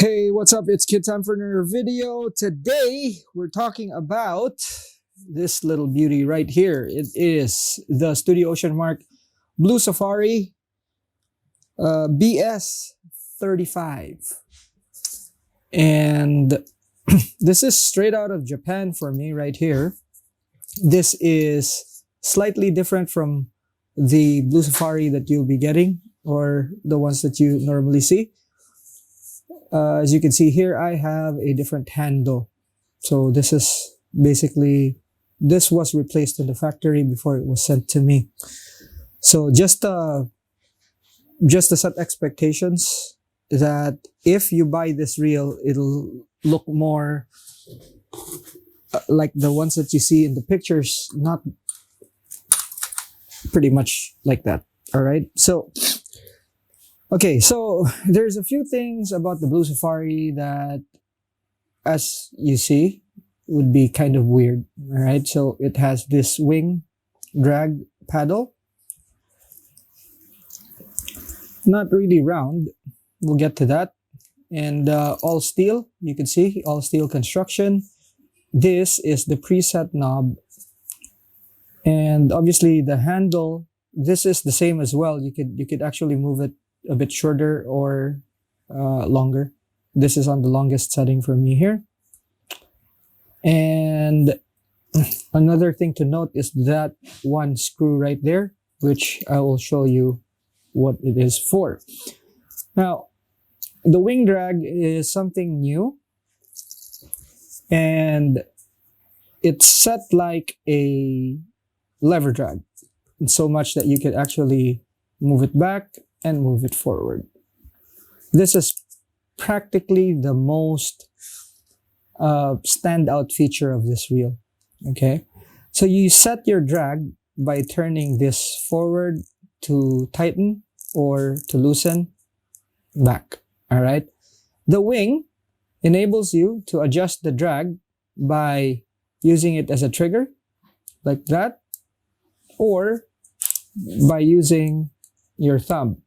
Hey, what's up? It's Kid Time for another video. Today, we're talking about this little beauty right here. It is the Studio Ocean Mark Blue Safari BS35. And this is straight out of Japan for me right here. This is slightly different from the Blue Safari that you'll be getting or the ones that you normally see. As you can see here, I have a different handle. So this is basically, this was replaced in the factory before it was sent to me. So just to set expectations that if you buy this reel, it'll look more like the ones that you see in the pictures, not pretty much like that. All right. Okay, so there's a few things about the Blue Safari that, as you see, would be kind of weird. All right, so it has this wing drag paddle. Not really round. We'll get to that. And all steel, you can see, all steel construction. This is the preset knob. And obviously the handle, this is the same as well. You could actually move it a bit shorter or longer. This is on the longest setting for me here. And another thing to note is that one screw right there, which I will show you what it is for. Now, the wing drag is something new, and it's set like a lever drag, and so much that you could actually move it back and move it forward. This is practically the most standout feature of this reel. Okay, so you set your drag by turning this forward to tighten or to loosen back. All right, the wing enables you to adjust the drag by using it as a trigger like that, or by using your thumb.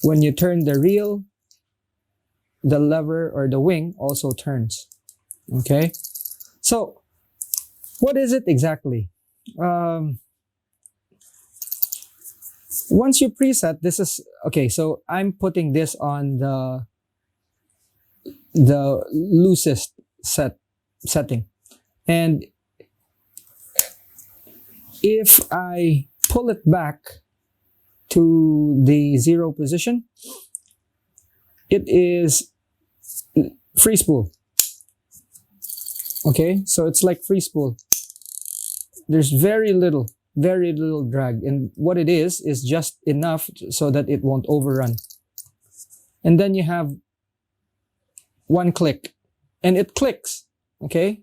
When you turn the reel, the lever or the wing also turns. Okay, so what is it exactly? Once you preset, this is okay. So I'm putting this on the loosest setting, and if I pull it back to the 0 position, it is free spool. Okay, so it's like free spool. There's very little drag, and what it is just enough so that it won't overrun. And then you have one click, and it clicks. Okay,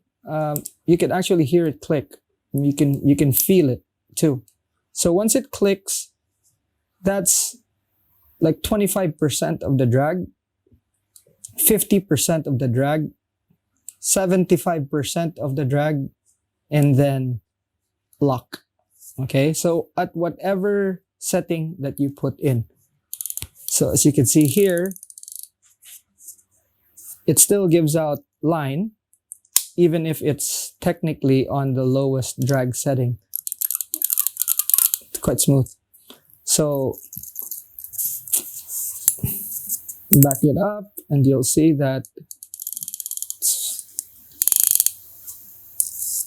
you can actually hear it click. You can feel it too. So once it clicks, that's like 25% of the drag, 50% of the drag, 75% of the drag, and then lock. Okay, so at whatever setting that you put in. So as you can see here, it still gives out line, even if it's technically on the lowest drag setting. It's quite smooth. So back it up and you'll see that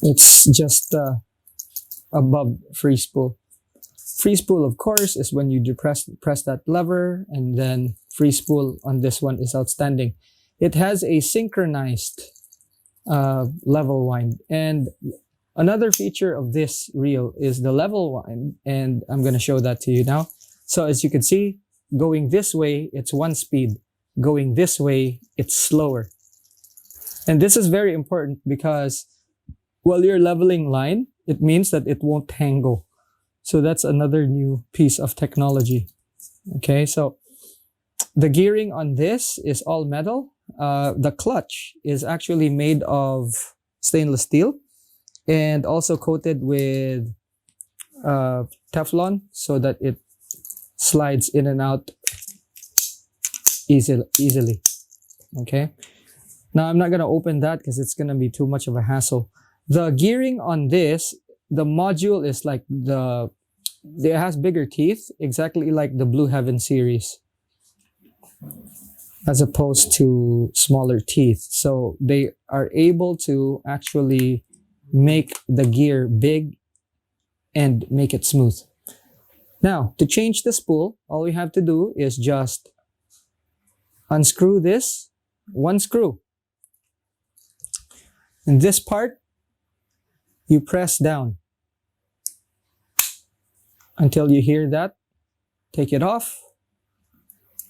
it's just above free spool. Free spool, of course, is when you press that lever, and then free spool on this one is outstanding. It has a synchronized level wind, and another feature of this reel is the level wind, and I'm going to show that to you now. So as you can see, going this way, it's one speed. Going this way, it's slower. And this is very important because while you're leveling line, it means that it won't tangle. So that's another new piece of technology. Okay, so the gearing on this is all metal. The clutch is actually made of stainless steel and also coated with Teflon so that it slides in and out easily. Okay. Now I'm not going to open that because it's going to be too much of a hassle. The gearing on this, the module is like it has bigger teeth, exactly like the Blue Heaven series, as opposed to smaller teeth. So they are able to actually make the gear big and make it smooth. Now, to change the spool, all we have to do is just unscrew this, one screw. In this part, you press down until you hear that. Take it off,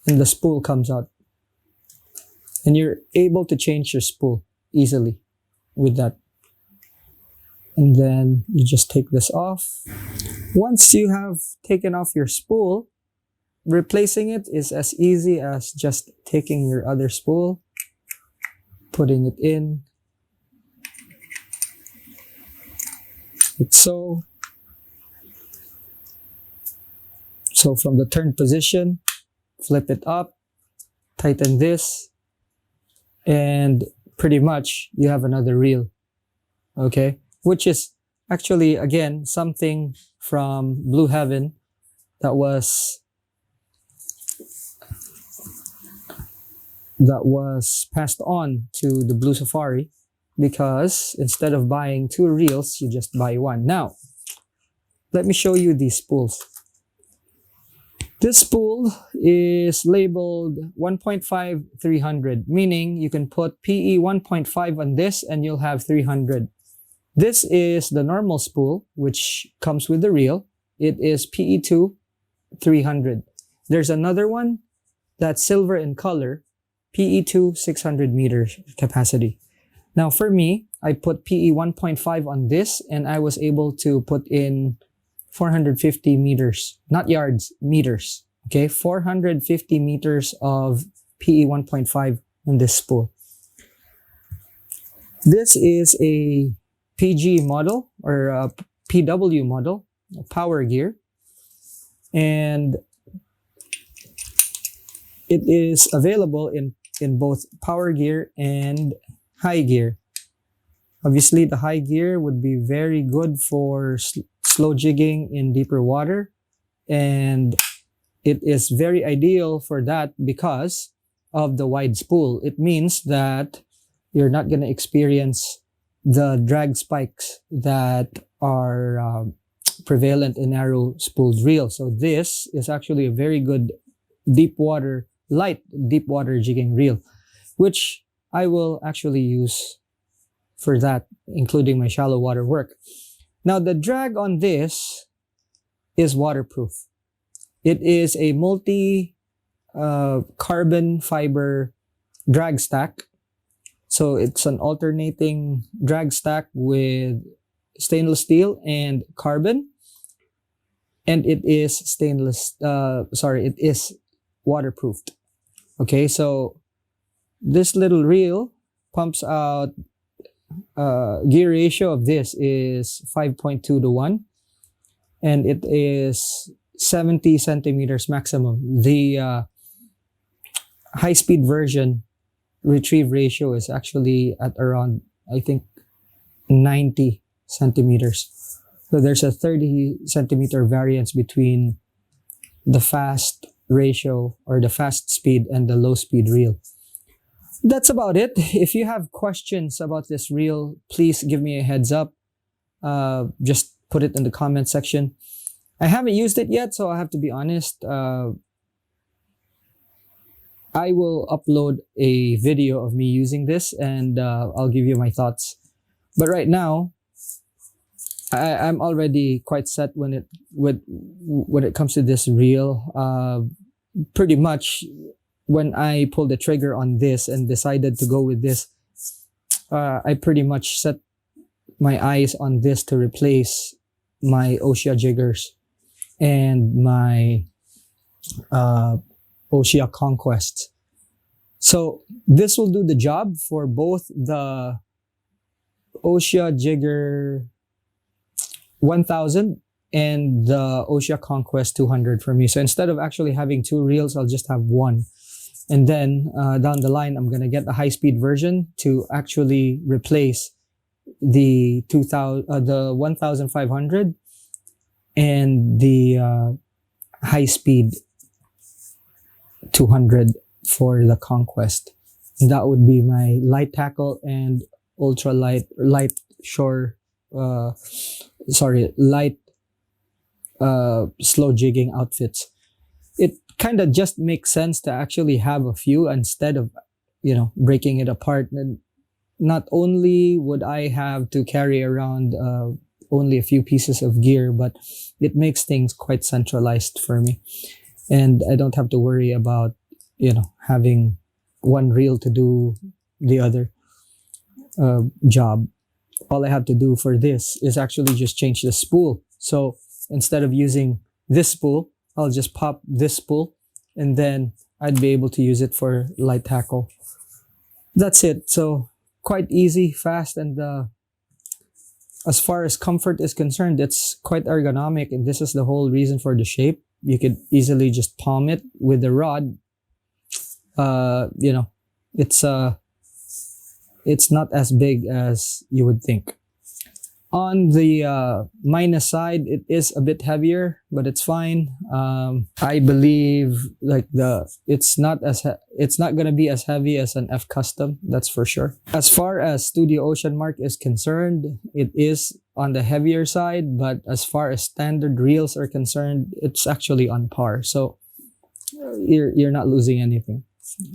and the spool comes out. And you're able to change your spool easily with that. And then you just take this off. Once you have taken off your spool, replacing it is as easy as just taking your other spool, putting it in, like so. So from the turned position, flip it up, tighten this, and pretty much you have another reel. Okay, which is actually, again, something from Blue Heaven that was passed on to the Blue Safari, because instead of buying 2 reels, you just buy 1. Now, let me show you these spools. This spool is labeled 1.5 300, meaning you can put PE 1.5 on this and you'll have 300. This is the normal spool, which comes with the reel. It is PE2 300. There's another one that's silver in color, PE2 600 meters capacity. Now for me, I put PE 1.5 on this and I was able to put in 450 meters, not yards, meters. Okay, 450 meters of PE 1.5 in this spool. This is a PG model or a PW model, a power gear. And it is available in both power gear and high gear. Obviously, the high gear would be very good for slow jigging in deeper water, and it is very ideal for that because of the wide spool. It means that you're not going to experience the drag spikes that are prevalent in narrow spooled reels. So this is actually a very good light deep water jigging reel, which I will actually use for that, including my shallow water work. Now, the drag on this is waterproof. It is a carbon fiber drag stack. So it's an alternating drag stack with stainless steel and carbon. And it is it is waterproofed. Okay, so this little reel pumps out, gear ratio of this is 5.2 to 1. And it is 70 centimeters maximum. The high-speed version retrieve ratio is actually at around, I think, 90 centimeters. So there's a 30 centimeter variance between the fast ratio or the fast speed and the low speed reel. That's about it. If you have questions about this reel, please give me a heads up. Just put it in the comment section. I haven't used it yet, so I have to be honest. I will upload a video of me using this and I'll give you my thoughts. But right now, I'm already quite set when it comes to this reel. Pretty much when I pulled the trigger on this and decided to go with this, I pretty much set my eyes on this to replace my Oshia jiggers and my Oshia Conquest. So this will do the job for both the Oshia Jigger 1000 and the Oshia Conquest 200 for me. So instead of actually having 2 reels, I'll just have 1. And then down the line, I'm gonna get a high-speed version to actually replace the 1500 and the high-speed 200 for the Conquest. That would be my light tackle and light slow jigging outfits. It kind of just makes sense to actually have a few instead of, breaking it apart. And not only would I have to carry around only a few pieces of gear, but it makes things quite centralized for me. And I don't have to worry about, having one reel to do the other job. All I have to do for this is actually just change the spool. So instead of using this spool, I'll just pop this spool and then I'd be able to use it for light tackle. That's it. So quite easy, fast, and as far as comfort is concerned, it's quite ergonomic, and this is the whole reason for the shape. You could easily just palm it with the rod. It's not as big as you would think. On the minus side, it is a bit heavier, but it's fine. I believe it's not gonna be as heavy as an F Custom, that's for sure. As far as Studio Ocean Mark is concerned, it is on the heavier side, but as far as standard reels are concerned, it's actually on par. So you're not losing anything.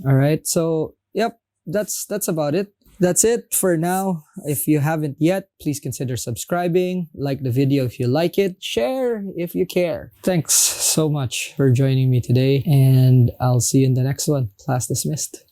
All right. So yep, that's about it. That's it for now. If you haven't yet, please consider subscribing, like the video if you like it, share if you care. Thanks so much for joining me today, and I'll see you in the next one. Class dismissed.